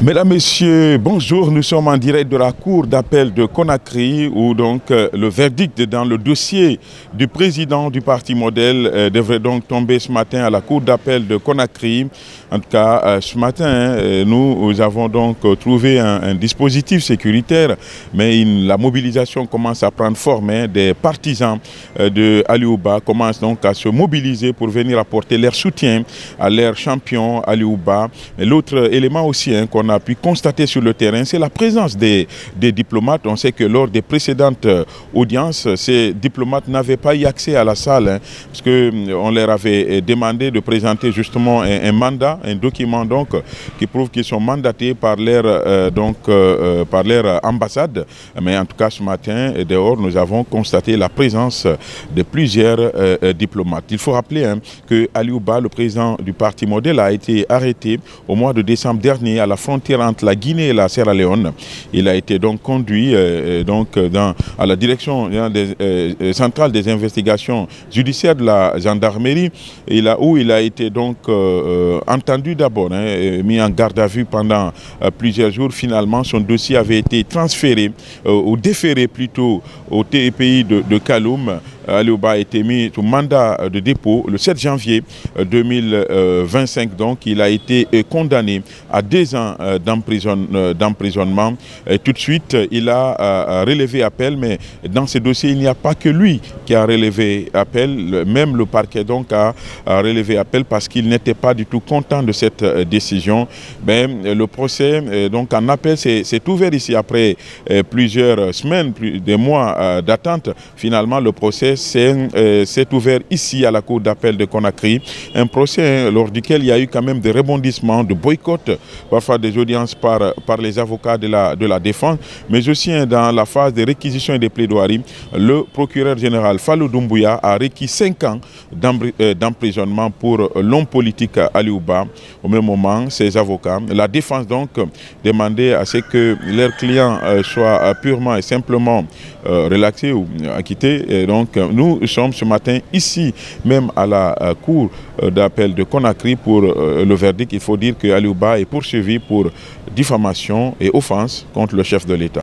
Mesdames, Messieurs, bonjour. Nous sommes en direct de la cour d'appel de Conakry où donc le verdict dans le dossier du président du parti modèle devrait donc tomber ce matin à la cour d'appel de Conakry. En tout cas, ce matin, nous avons donc trouvé un dispositif sécuritaire, mais la mobilisation commence à prendre forme. Des partisans de Aliou Ba commencent donc à se mobiliser pour venir apporter leur soutien à leur champion Aliou Ba. L'autre élément aussi qu'on a pu constater sur le terrain, c'est la présence des diplomates. On sait que lors des précédentes audiences, ces diplomates n'avaient pas eu accès à la salle, parce qu'on leur avait demandé de présenter justement un mandat, un document donc qui prouve qu'ils sont mandatés par leur ambassade. Mais en tout cas, ce matin, dehors, nous avons constaté la présence de plusieurs diplomates. Il faut rappeler que Aliou Ba, le président du parti modèle, a été arrêté au mois de décembre dernier à la frontière entre la Guinée et la Sierra Leone. Il a été donc conduit à la direction centrale des investigations judiciaires de la gendarmerie, où il a été donc entendu d'abord, mis en garde à vue pendant plusieurs jours. Finalement, son dossier avait été transféré, ou déféré plutôt, au TPI de Kaloum. Aliou Ba a été mis sous mandat de dépôt le 7 janvier 2025. Donc, il a été condamné à 2 ans d'emprisonnement. Tout de suite, il a relevé appel, mais dans ce dossier, il n'y a pas que lui qui a relevé appel. Même le parquet donc a relevé appel parce qu'il n'était pas du tout content de cette décision. Mais le procès donc en appel s'est ouvert ici après plusieurs semaines, des mois d'attente. Finalement, le procès s'est ouvert ici à la cour d'appel de Conakry. Un procès lors duquel il y a eu quand même des rebondissements, de boycott, parfois des audiences par les avocats de la défense, mais aussi dans la phase des réquisitions et des plaidoiries. Le procureur général Fallou Doumbouya a requis 5 ans d'emprisonnement pour l'homme politique Aliou Ba. Au même moment, ses avocats, la défense donc, demandait à ce que leurs clients soient purement et simplement relaxés ou acquittés. Et donc, nous sommes ce matin ici, même à la cour d'appel de Conakry pour le verdict. Il faut dire que Aliou Ba est poursuivi pour diffamation et offense contre le chef de l'État.